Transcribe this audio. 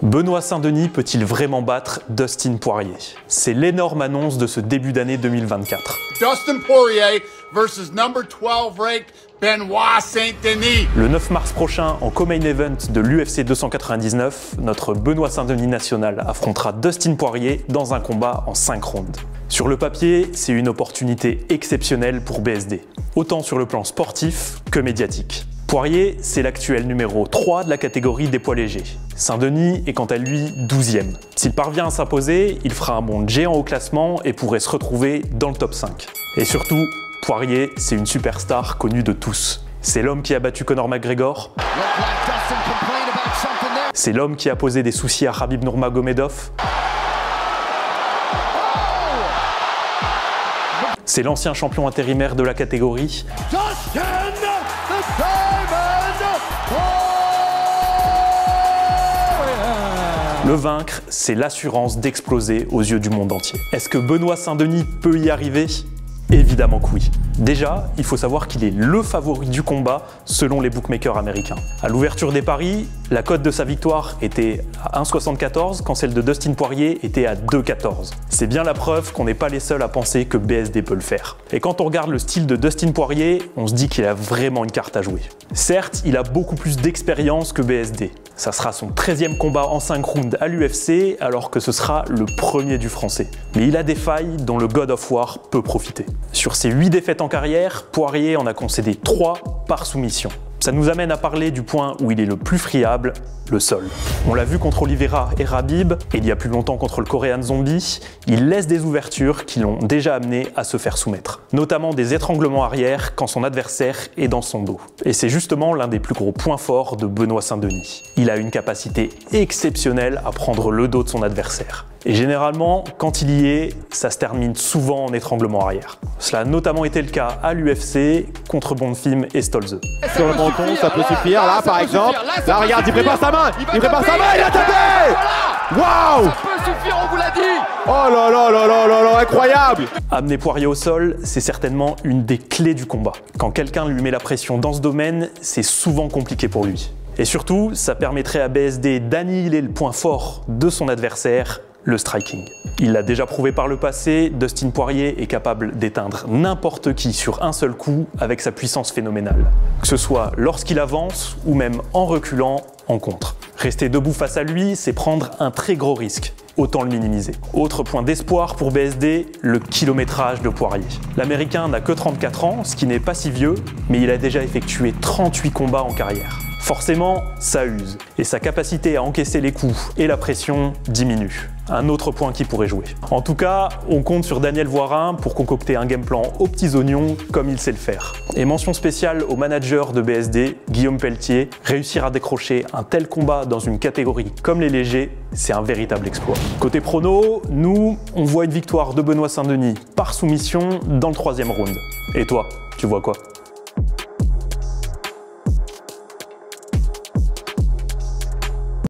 Benoît Saint-Denis peut-il vraiment battre Dustin Poirier? C'est l'énorme annonce de ce début d'année 2024. Dustin Poirier versus number 12 ranked Benoît Saint-Denis. Le 9 mars prochain, en co-main event de l'UFC 299, notre Benoît Saint-Denis national affrontera Dustin Poirier dans un combat en 5 rounds. Sur le papier, c'est une opportunité exceptionnelle pour BSD, autant sur le plan sportif que médiatique. Poirier, c'est l'actuel numéro 3 de la catégorie des poids légers. Saint-Denis est quant à lui 12e. S'il parvient à s'imposer, il fera un bond géant au classement et pourrait se retrouver dans le top 5. Et surtout, Poirier, c'est une superstar connue de tous. C'est l'homme qui a battu Conor McGregor. C'est l'homme qui a posé des soucis à Khabib Nurmagomedov. C'est l'ancien champion intérimaire de la catégorie. Le vaincre, c'est l'assurance d'exploser aux yeux du monde entier. Est-ce que Benoît Saint-Denis peut y arriver? Évidemment que oui. Déjà, il faut savoir qu'il est le favori du combat selon les bookmakers américains. À l'ouverture des paris, la cote de sa victoire était à 1,74 quand celle de Dustin Poirier était à 2,14. C'est bien la preuve qu'on n'est pas les seuls à penser que BSD peut le faire. Et quand on regarde le style de Dustin Poirier, on se dit qu'il a vraiment une carte à jouer. Certes, il a beaucoup plus d'expérience que BSD. Ça sera son 13e combat en 5 rounds à l'UFC, alors que ce sera le premier du français. Mais il a des failles dont le God of War peut profiter. Sur ses 8 défaites en carrière, Poirier en a concédé 3 par soumission. Ça nous amène à parler du point où il est le plus friable, le sol. On l'a vu contre Oliveira et Khabib, et il y a plus longtemps contre le Korean Zombie, il laisse des ouvertures qui l'ont déjà amené à se faire soumettre. Notamment des étranglements arrière quand son adversaire est dans son dos. Et c'est justement l'un des plus gros points forts de Benoît Saint-Denis. Il a une capacité exceptionnelle à prendre le dos de son adversaire. Et généralement, quand il y est, ça se termine souvent en étranglement arrière. Cela a notamment été le cas à l'UFC contre Bonfim et Stolze. Sur le menton, ça peut suffire. Là, par exemple, là, regarde, il prépare sa main. Il prépare sa main, il a tapé. Waouh! Ça peut suffire, on vous l'a dit. Oh là là là là là là, incroyable! Amener Poirier au sol, c'est certainement une des clés du combat. Quand quelqu'un lui met la pression dans ce domaine, c'est souvent compliqué pour lui. Et surtout, ça permettrait à BSD d'annihiler le point fort de son adversaire, le striking. Il l'a déjà prouvé par le passé, Dustin Poirier est capable d'éteindre n'importe qui sur un seul coup avec sa puissance phénoménale. Que ce soit lorsqu'il avance ou même en reculant en contre. Rester debout face à lui, c'est prendre un très gros risque. Autant le minimiser. Autre point d'espoir pour BSD, le kilométrage de Poirier. L'Américain n'a que 34 ans, ce qui n'est pas si vieux, mais il a déjà effectué 38 combats en carrière. Forcément, ça use, et sa capacité à encaisser les coups et la pression diminue. Un autre point qui pourrait jouer. En tout cas, on compte sur Daniel Voirin pour concocter un game plan aux petits oignons comme il sait le faire. Et mention spéciale au manager de BSD, Guillaume Pelletier. Réussir à décrocher un tel combat dans une catégorie comme les légers, c'est un véritable exploit. Côté prono, nous, on voit une victoire de Benoît Saint-Denis par soumission dans le 3e round. Et toi, tu vois quoi ?